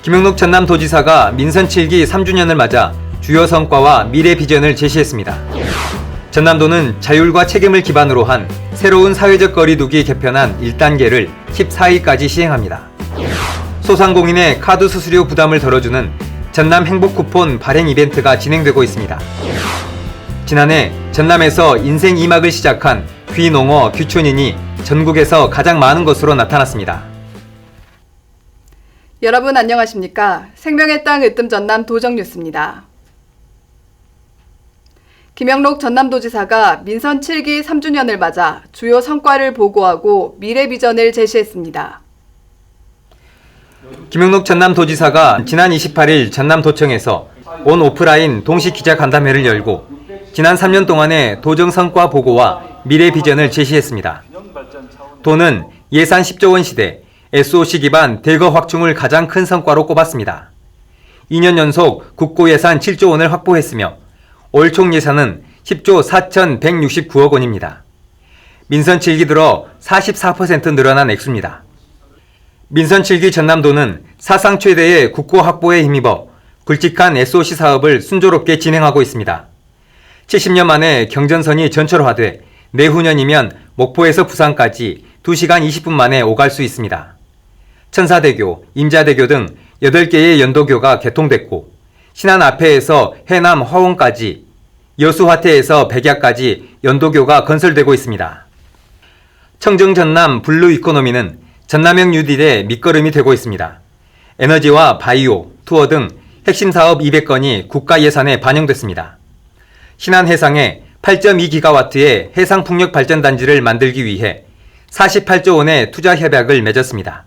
김영록 전남도지사가 민선 7기 3주년을 맞아 주요 성과와 미래 비전을 제시했습니다. 전남도는 자율과 책임을 기반으로 한 새로운 사회적 거리두기 개편안 1단계를 14일까지 시행합니다. 소상공인의 카드 수수료 부담을 덜어주는 전남 행복 쿠폰 발행 이벤트가 진행되고 있습니다. 지난해 전남에서 인생 2막을 시작한 귀농어 귀촌인이 전국에서 가장 많은 것으로 나타났습니다. 여러분 안녕하십니까? 생명의 땅 으뜸 전남 도정뉴스입니다. 김영록 전남도지사가 민선 7기 3주년을 맞아 주요 성과를 보고하고 미래 비전을 제시했습니다. 김영록 전남도지사가 지난 28일 전남도청에서 온 오프라인 동시 기자간담회를 열고 지난 3년 동안의 도정 성과 보고와 미래 비전을 제시했습니다. 도는 예산 10조 원 시대 SOC 기반 대거 확충을 가장 큰 성과로 꼽았습니다. 2년 연속 국고 예산 7조 원을 확보했으며 올 총 예산은 10조 4,169억 원입니다. 민선 7기 들어 44% 늘어난 액수입니다. 민선 7기 전남도는 사상 최대의 국고 확보에 힘입어 굵직한 SOC 사업을 순조롭게 진행하고 있습니다. 70년 만에 경전선이 전철화돼 내후년이면 목포에서 부산까지 2시간 20분 만에 오갈 수 있습니다. 천사대교, 임자대교 등 8개의 연도교가 개통됐고 신안 앞에에서 해남 화원까지 여수화태에서 백야까지 연도교가 건설되고 있습니다. 청정 전남 블루 이코노미는 전남형 뉴딜의 밑거름이 되고 있습니다. 에너지와 바이오, 투어 등 핵심 사업 200건이 국가 예산에 반영됐습니다. 신안 해상에 8.2기가와트의 해상풍력 발전단지를 만들기 위해 48조 원의 투자 협약을 맺었습니다.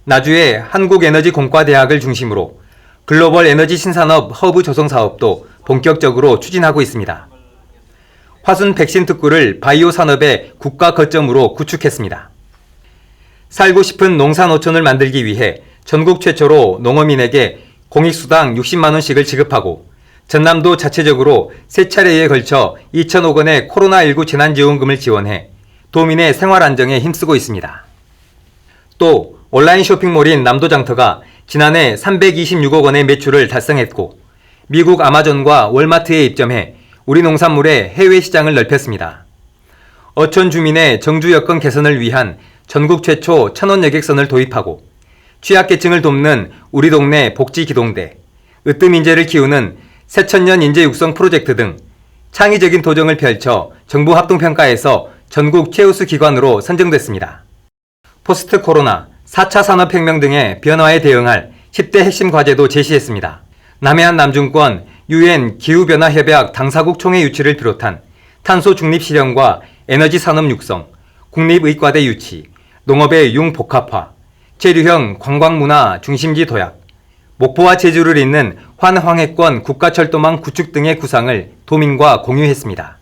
나주의 한국에너지공과대학을 중심으로 글로벌 에너지 신산업 허브 조성 사업도 본격적으로 추진하고 있습니다. 화순 백신 특구를 바이오 산업의 국가 거점으로 구축했습니다. 살고 싶은 농산어촌을 만들기 위해 전국 최초로 농어민에게 공익수당 60만 원씩을 지급하고 전남도 자체적으로 3차례에 걸쳐 2천억 원의 코로나19 재난지원금을 지원해 도민의 생활 안정에 힘쓰고 있습니다. 또 온라인 쇼핑몰인 남도장터가 지난해 326억 원의 매출을 달성했고 미국 아마존과 월마트에 입점해 우리 농산물의 해외 시장을 넓혔습니다. 어촌 주민의 정주 여건 개선을 위한 전국 최초 천원 여객선을 도입하고 취약계층을 돕는 우리 동네 복지기동대, 으뜸 인재를 키우는 새천년 인재 육성 프로젝트 등 창의적인 도정을 펼쳐 정부 합동평가에서 전국 최우수 기관으로 선정됐습니다. 포스트 코로나, 4차 산업혁명 등의 변화에 대응할 10대 핵심 과제도 제시했습니다. 남해안 남중권 UN 기후변화협약 당사국 총회 유치를 비롯한 탄소 중립 실현과 에너지 산업 육성, 국립의과대 유치, 농업의 융복합화, 체류형 관광문화 중심지 도약, 목포와 제주를 잇는 환황해권 국가철도망 구축 등의 구상을 도민과 공유했습니다.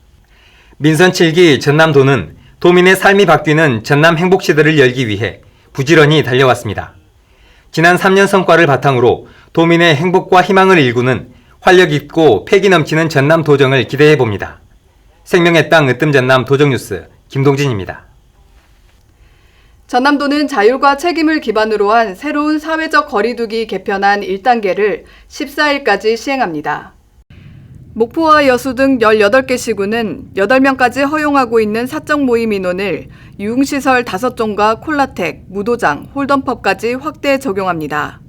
민선 7기 전남도는 도민의 삶이 바뀌는 전남 행복시대를 열기 위해 부지런히 달려왔습니다. 지난 3년 성과를 바탕으로 도민의 행복과 희망을 일구는 활력 있고 패기 넘치는 전남 도정을 기대해봅니다. 생명의 땅 으뜸 전남 도정뉴스 김동진입니다. 전남도는 자율과 책임을 기반으로 한 새로운 사회적 거리두기 개편안 1단계를 14일까지 시행합니다. 목포와 여수 등 18개 시군은 8명까지 허용하고 있는 사적 모임 인원을 유흥시설 5종과 콜라텍, 무도장, 홀덤펍까지 확대 적용합니다.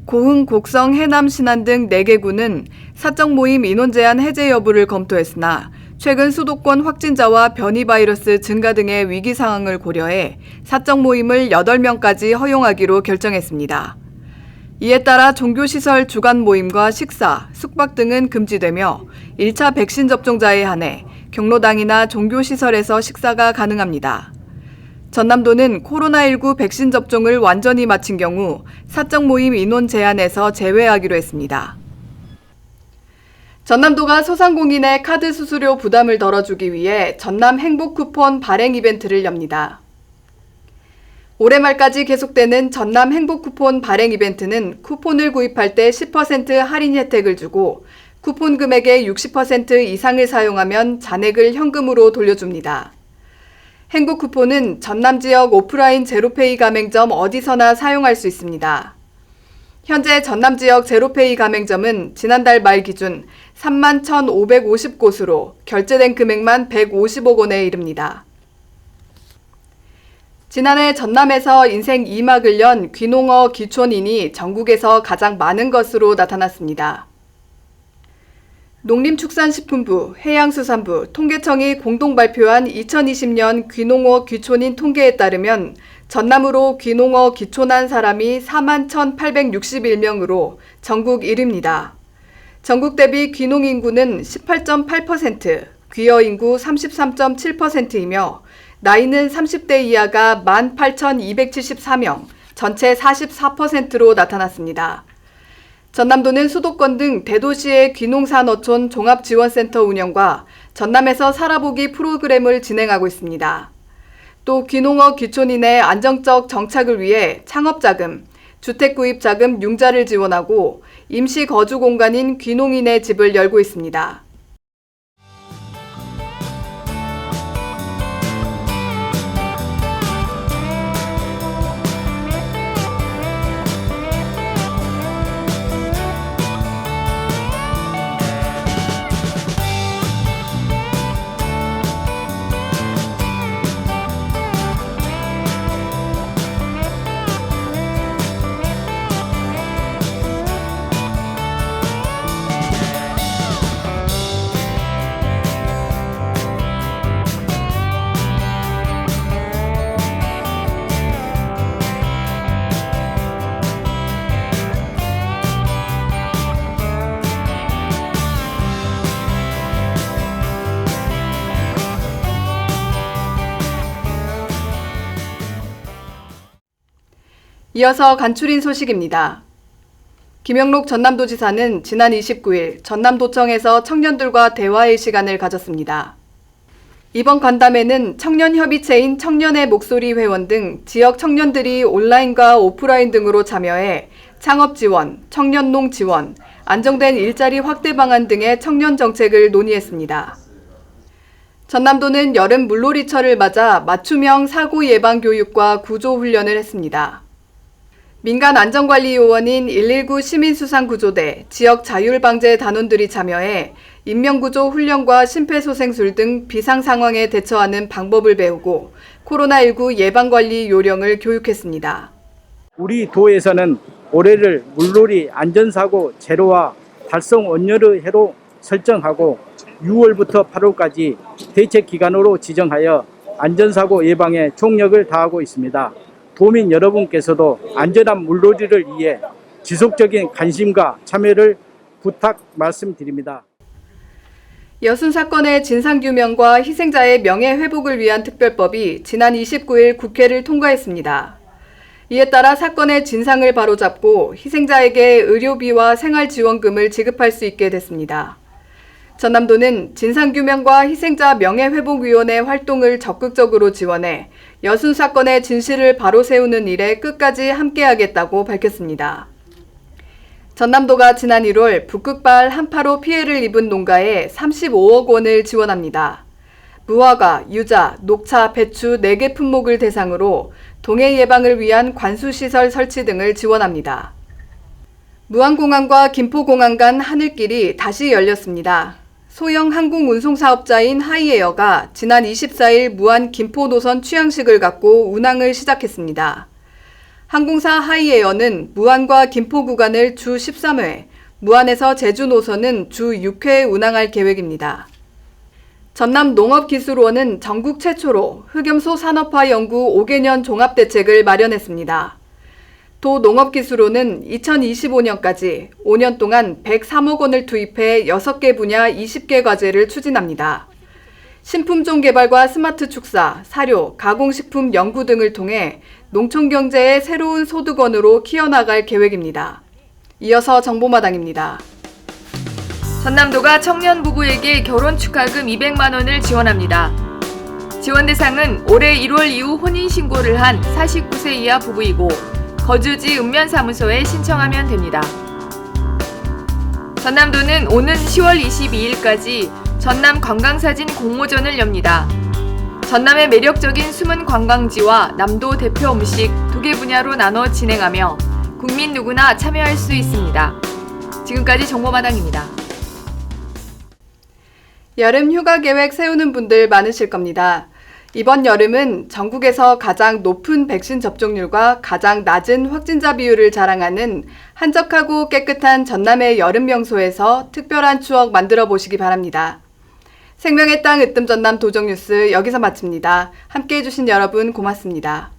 고흥, 곡성, 해남, 신안 등 4개 구는 사적 모임 인원 제한 해제 여부를 검토했으나 최근 수도권 확진자와 변이 바이러스 증가 등의 위기 상황을 고려해 사적 모임을 8명까지 허용하기로 결정했습니다. 이에 따라 종교시설 주간 모임과 식사, 숙박 등은 금지되며 1차 백신 접종자에 한해 경로당이나 종교시설에서 식사가 가능합니다. 전남도는 코로나19 백신 접종을 완전히 마친 경우 사적 모임 인원 제한에서 제외하기로 했습니다. 전남도가 소상공인의 카드 수수료 부담을 덜어주기 위해 전남 행복 쿠폰 발행 이벤트를 엽니다. 올해 말까지 계속되는 전남 행복 쿠폰 발행 이벤트는 쿠폰을 구입할 때 10% 할인 혜택을 주고 쿠폰 금액의 60% 이상을 사용하면 잔액을 현금으로 돌려줍니다. 행복 쿠폰은 전남 지역 오프라인 제로페이 가맹점 어디서나 사용할 수 있습니다. 현재 전남 지역 제로페이 가맹점은 지난달 말 기준 3만 1,550곳으로 결제된 금액만 150억 원에 이릅니다. 지난해 전남에서 인생 2막을 연 귀농어 귀촌인이 전국에서 가장 많은 것으로 나타났습니다. 농림축산식품부, 해양수산부, 통계청이 공동 발표한 2020년 귀농어 귀촌인 통계에 따르면 전남으로 귀농어 귀촌한 사람이 4만 1,861명으로 전국 1위입니다. 전국 대비 귀농 인구는 18.8%, 귀어 인구 33.7%이며 나이는 30대 이하가 18,274명, 전체 44%로 나타났습니다. 전남도는 수도권 등 대도시의 귀농산어촌 종합지원센터 운영과 전남에서 살아보기 프로그램을 진행하고 있습니다. 또 귀농어 귀촌인의 안정적 정착을 위해 창업자금, 주택구입자금 융자를 지원하고 임시 거주 공간인 귀농인의 집을 열고 있습니다. 이어서 간추린 소식입니다. 김영록 전남도지사는 지난 29일 전남도청에서 청년들과 대화의 시간을 가졌습니다. 이번 간담회는 청년협의체인 청년의 목소리 회원 등 지역 청년들이 온라인과 오프라인 등으로 참여해 창업 지원, 청년농 지원, 안정된 일자리 확대 방안 등의 청년 정책을 논의했습니다. 전남도는 여름 물놀이철을 맞아 맞춤형 사고 예방 교육과 구조 훈련을 했습니다. 민간 안전관리요원인 119 시민수상구조대, 지역 자율방재 단원들이 참여해 인명구조 훈련과 심폐소생술 등 비상상황에 대처하는 방법을 배우고 코로나19 예방관리 요령을 교육했습니다. 우리 도에서는 올해를 물놀이 안전사고 제로와 달성 온열의 해로 설정하고 6월부터 8월까지 대책기간으로 지정하여 안전사고 예방에 총력을 다하고 있습니다. 도민 여러분께서도 안전한 물놀이를 위해 지속적인 관심과 참여를 부탁 말씀드립니다. 여순 사건의 진상규명과 희생자의 명예회복을 위한 특별법이 지난 29일 국회를 통과했습니다. 이에 따라 사건의 진상을 바로잡고 희생자에게 의료비와 생활지원금을 지급할 수 있게 됐습니다. 전남도는 진상규명과 희생자 명예회복위원회 활동을 적극적으로 지원해 여순 사건의 진실을 바로 세우는 일에 끝까지 함께하겠다고 밝혔습니다. 전남도가 지난 1월 북극발 한파로 피해를 입은 농가에 35억 원을 지원합니다. 무화과, 유자, 녹차, 배추 4개 품목을 대상으로 동해 예방을 위한 관수시설 설치 등을 지원합니다. 무안공항과 김포공항 간 하늘길이 다시 열렸습니다. 소형 항공운송사업자인 하이에어가 지난 24일 무안 김포 노선 취항식을 갖고 운항을 시작했습니다. 항공사 하이에어는 무안과 김포 구간을 주 13회, 무안에서 제주 노선은 주 6회 운항할 계획입니다. 전남농업기술원은 전국 최초로 흑염소 산업화 연구 5개년 종합대책을 마련했습니다. 도 농업기술원은 2025년까지 5년 동안 103억 원을 투입해 6개 분야 20개 과제를 추진합니다. 신품종 개발과 스마트 축사, 사료, 가공식품 연구 등을 통해 농촌경제의 새로운 소득원으로 키워나갈 계획입니다. 이어서 정보마당입니다. 전남도가 청년 부부에게 결혼 축하금 200만 원을 지원합니다. 지원 대상은 올해 1월 이후 혼인신고를 한 49세 이하 부부이고 거주지 읍면사무소에 신청하면 됩니다. 전남도는 오는 10월 22일까지 전남 관광사진 공모전을 엽니다. 전남의 매력적인 숨은 관광지와 남도 대표 음식 2개 분야로 나눠 진행하며 국민 누구나 참여할 수 있습니다. 지금까지 정보마당입니다. 여름 휴가 계획 세우는 분들 많으실 겁니다. 이번 여름은 전국에서 가장 높은 백신 접종률과 가장 낮은 확진자 비율을 자랑하는 한적하고 깨끗한 전남의 여름 명소에서 특별한 추억 만들어 보시기 바랍니다. 생명의 땅 으뜸 전남 도정뉴스 여기서 마칩니다. 함께해 주신 여러분 고맙습니다.